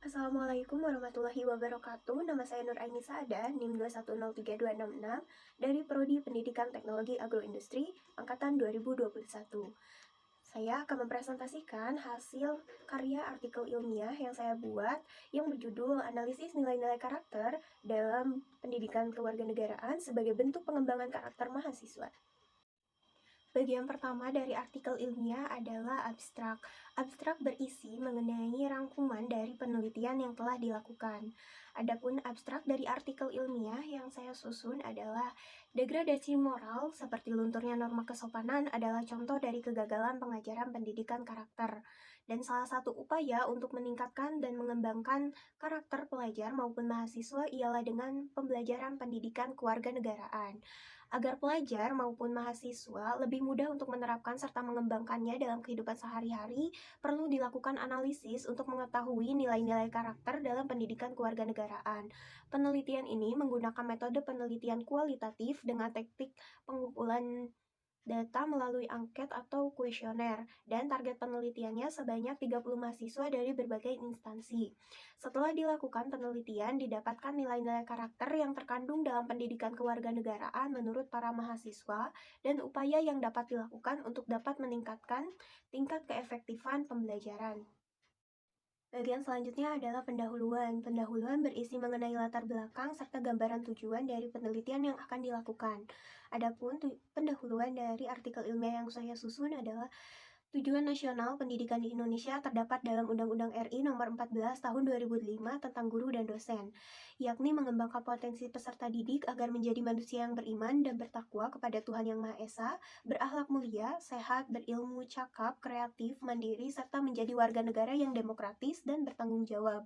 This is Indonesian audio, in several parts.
Assalamualaikum warahmatullahi wabarakatuh. Nama saya Nur Aini Saada, NIM 2103266 dari Prodi Pendidikan Teknologi Agroindustri angkatan 2021. Saya akan mempresentasikan hasil karya artikel ilmiah yang saya buat yang berjudul Analisis Nilai-Nilai Karakter dalam Pendidikan Kewarganegaraan sebagai bentuk pengembangan karakter mahasiswa. Bagian pertama dari artikel ilmiah adalah abstrak. Abstrak berisi mengenai rangkuman dari penelitian yang telah dilakukan. Adapun abstrak dari artikel ilmiah yang saya susun adalah degradasi moral seperti lunturnya norma kesopanan adalah contoh dari kegagalan pengajaran pendidikan karakter. Dan salah satu upaya untuk meningkatkan dan mengembangkan karakter pelajar maupun mahasiswa ialah dengan pembelajaran pendidikan kewarganegaraan agar pelajar maupun mahasiswa lebih mudah untuk menerapkan serta mengembangkannya dalam kehidupan sehari-hari, perlu dilakukan analisis untuk mengetahui nilai-nilai karakter dalam pendidikan kewarganegaraan. Penelitian ini menggunakan metode penelitian kualitatif dengan teknik pengumpulan data melalui angket atau kuesioner, dan target penelitiannya sebanyak 30 mahasiswa dari berbagai instansi. Setelah dilakukan penelitian, didapatkan nilai-nilai karakter yang terkandung dalam pendidikan kewarganegaraan menurut para mahasiswa dan upaya yang dapat dilakukan untuk dapat meningkatkan tingkat keefektifan pembelajaran. Bagian selanjutnya adalah pendahuluan. Pendahuluan berisi mengenai latar belakang serta gambaran tujuan dari penelitian yang akan dilakukan. Adapun pendahuluan dari artikel ilmiah yang saya susun adalah tujuan nasional pendidikan di Indonesia terdapat dalam Undang-Undang RI Nomor 14 Tahun 2005 tentang guru dan dosen, yakni mengembangkan potensi peserta didik agar menjadi manusia yang beriman dan bertakwa kepada Tuhan Yang Maha Esa, berakhlak mulia, sehat, berilmu, cakap, kreatif, mandiri, serta menjadi warga negara yang demokratis dan bertanggung jawab.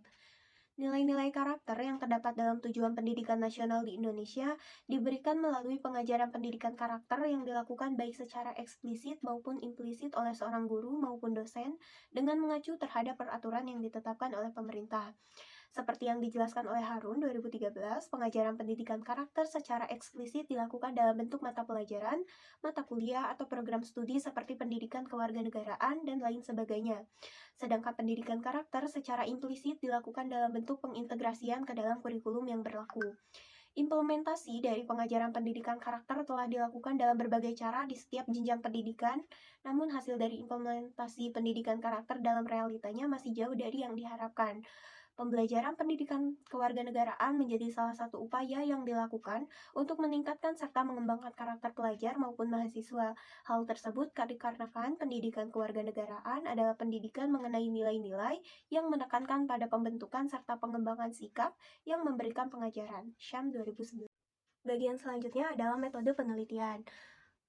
Nilai-nilai karakter yang terdapat dalam tujuan pendidikan nasional di Indonesia diberikan melalui pengajaran pendidikan karakter yang dilakukan baik secara eksplisit maupun implisit oleh seorang guru maupun dosen dengan mengacu terhadap peraturan yang ditetapkan oleh pemerintah. Seperti yang dijelaskan oleh Harun 2013, pengajaran pendidikan karakter secara eksplisit dilakukan dalam bentuk mata pelajaran, mata kuliah, atau program studi seperti pendidikan kewarganegaraan dan lain sebagainya. Sedangkan pendidikan karakter secara implisit dilakukan dalam bentuk pengintegrasian ke dalam kurikulum yang berlaku. Implementasi dari pengajaran pendidikan karakter telah dilakukan dalam berbagai cara di setiap jenjang pendidikan, namun hasil dari implementasi pendidikan karakter dalam realitanya masih jauh dari yang diharapkan. Pembelajaran pendidikan kewarganegaraan menjadi salah satu upaya yang dilakukan untuk meningkatkan serta mengembangkan karakter pelajar maupun mahasiswa. Hal tersebut dikarenakan pendidikan kewarganegaraan adalah pendidikan mengenai nilai-nilai yang menekankan pada pembentukan serta pengembangan sikap yang memberikan pengajaran. Syam 2011. Bagian selanjutnya adalah metode penelitian.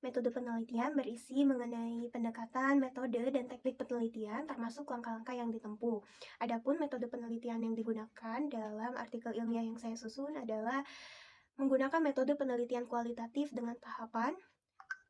Metode penelitian berisi mengenai pendekatan, metode, dan teknik penelitian termasuk langkah-langkah yang ditempuh. Adapun metode penelitian yang digunakan dalam artikel ilmiah yang saya susun adalah menggunakan metode penelitian kualitatif dengan tahapan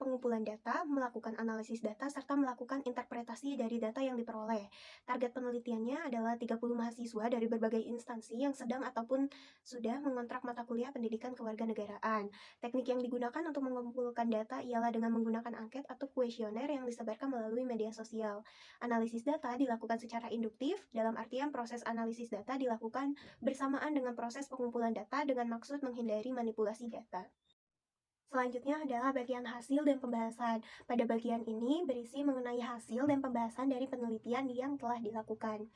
pengumpulan data, melakukan analisis data, serta melakukan interpretasi dari data yang diperoleh. Target penelitiannya adalah 30 mahasiswa dari berbagai instansi yang sedang ataupun sudah mengontrak mata kuliah pendidikan kewarganegaraan. Teknik yang digunakan untuk mengumpulkan data ialah dengan menggunakan angket atau kuesioner yang disebarkan melalui media sosial. Analisis data dilakukan secara induktif, dalam artian proses analisis data dilakukan bersamaan dengan proses pengumpulan data dengan maksud menghindari manipulasi data. Selanjutnya adalah bagian hasil dan pembahasan. Pada bagian ini berisi mengenai hasil dan pembahasan dari penelitian yang telah dilakukan.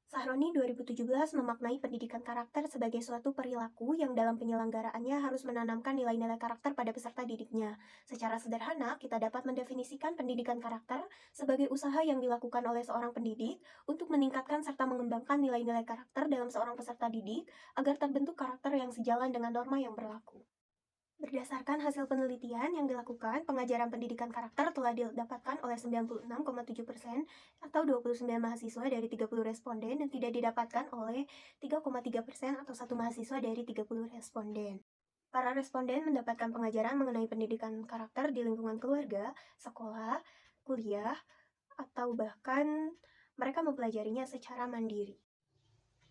Sahroni 2017 memaknai pendidikan karakter sebagai suatu perilaku yang dalam penyelenggaraannya harus menanamkan nilai-nilai karakter pada peserta didiknya. Secara sederhana, kita dapat mendefinisikan pendidikan karakter sebagai usaha yang dilakukan oleh seorang pendidik untuk meningkatkan serta mengembangkan nilai-nilai karakter dalam seorang peserta didik agar terbentuk karakter yang sejalan dengan norma yang berlaku. Berdasarkan hasil penelitian yang dilakukan, pengajaran pendidikan karakter telah didapatkan oleh 96,7% atau 29 mahasiswa dari 30 responden dan tidak didapatkan oleh 3,3% atau 1 mahasiswa dari 30 responden. Para responden mendapatkan pengajaran mengenai pendidikan karakter di lingkungan keluarga, sekolah, kuliah, atau bahkan mereka mempelajarinya secara mandiri.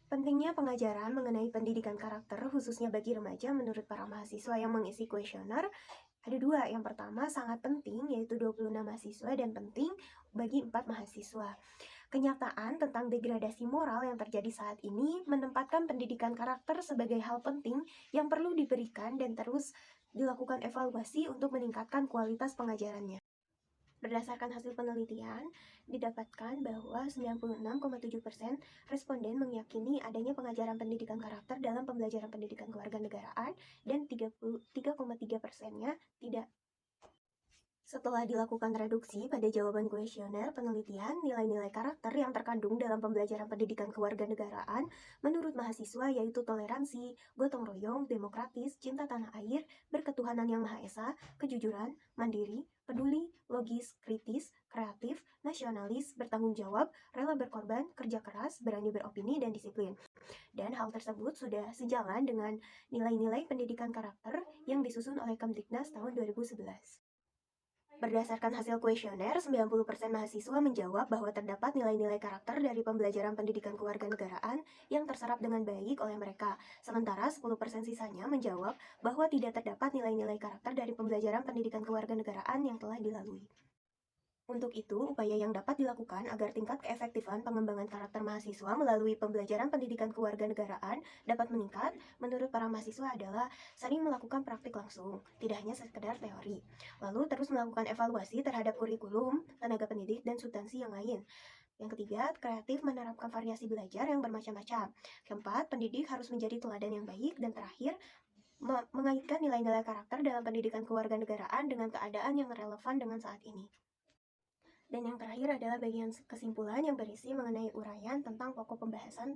Pentingnya pengajaran mengenai pendidikan karakter khususnya bagi remaja menurut para mahasiswa yang mengisi kuesioner ada dua. Yang pertama sangat penting yaitu 26 mahasiswa dan penting bagi 4 mahasiswa. Kenyataan tentang degradasi moral yang terjadi saat ini menempatkan pendidikan karakter sebagai hal penting yang perlu diberikan dan terus dilakukan evaluasi untuk meningkatkan kualitas pengajarannya. Berdasarkan hasil penelitian, didapatkan bahwa 96,7% responden meyakini adanya pengajaran pendidikan karakter dalam pembelajaran pendidikan kewarganegaraan dan 33,3%-nya tidak. Setelah dilakukan reduksi pada jawaban kuesioner penelitian, nilai-nilai karakter yang terkandung dalam pembelajaran pendidikan kewarganegaraan menurut mahasiswa yaitu toleransi, gotong royong, demokratis, cinta tanah air, berketuhanan yang Maha Esa, kejujuran, mandiri, peduli, logis, kritis, kreatif, nasionalis, bertanggung jawab, rela berkorban, kerja keras, berani beropini, dan disiplin. Dan hal tersebut sudah sejalan dengan nilai-nilai pendidikan karakter yang disusun oleh Kemdiknas tahun 2011. Berdasarkan hasil kuesioner, 90% mahasiswa menjawab bahwa terdapat nilai-nilai karakter dari pembelajaran pendidikan kewarganegaraan yang terserap dengan baik oleh mereka. Sementara 10% sisanya menjawab bahwa tidak terdapat nilai-nilai karakter dari pembelajaran pendidikan kewarganegaraan yang telah dilalui. Untuk itu, upaya yang dapat dilakukan agar tingkat keefektifan pengembangan karakter mahasiswa melalui pembelajaran pendidikan kewarganegaraan dapat meningkat, menurut para mahasiswa adalah sering melakukan praktik langsung, tidak hanya sekedar teori. Lalu terus melakukan evaluasi terhadap kurikulum, tenaga pendidik, dan substansi yang lain. Yang ketiga, kreatif menerapkan variasi belajar yang bermacam-macam. Keempat, pendidik harus menjadi teladan yang baik. Dan terakhir, mengaitkan nilai-nilai karakter dalam pendidikan kewarganegaraan dengan keadaan yang relevan dengan saat ini. Dan yang terakhir adalah bagian kesimpulan yang berisi mengenai uraian tentang pokok pembahasan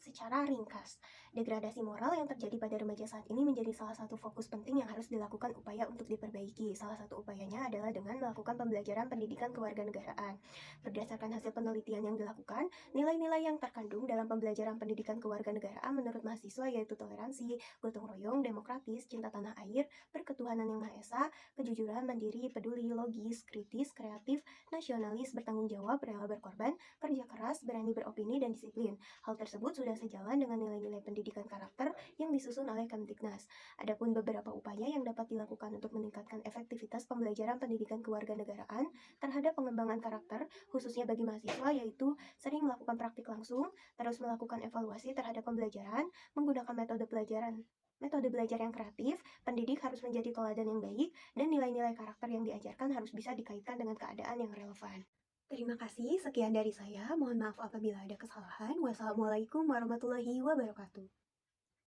secara ringkas. Degradasi moral yang terjadi pada remaja saat ini menjadi salah satu fokus penting yang harus dilakukan upaya untuk diperbaiki. Salah satu upayanya adalah dengan melakukan pembelajaran pendidikan kewarganegaraan. Berdasarkan hasil penelitian yang dilakukan, nilai-nilai yang terkandung dalam pembelajaran pendidikan kewarganegaraan menurut mahasiswa yaitu toleransi, gotong royong, demokratis, cinta tanah air, berketuhanan yang Maha Esa, kejujuran, mandiri, peduli, logis, kritis, kreatif, nasionalis, bertanggung jawab, rela berkorban, kerja keras, berani beropini, dan disiplin. Hal tersebut sudah sejalan dengan nilai-nilai pendidikan karakter yang disusun oleh Kemdiknas. Adapun beberapa upaya yang dapat dilakukan untuk meningkatkan efektivitas pembelajaran pendidikan kewarganegaraan terhadap pengembangan karakter, khususnya bagi mahasiswa, yaitu sering melakukan praktik langsung, terus melakukan evaluasi terhadap pembelajaran, menggunakan metode belajar yang kreatif, pendidik harus menjadi teladan yang baik, dan nilai-nilai karakter yang diajarkan harus bisa dikaitkan dengan keadaan yang relevan. Terima kasih, sekian dari saya. Mohon maaf apabila ada kesalahan. Wassalamualaikum warahmatullahi wabarakatuh.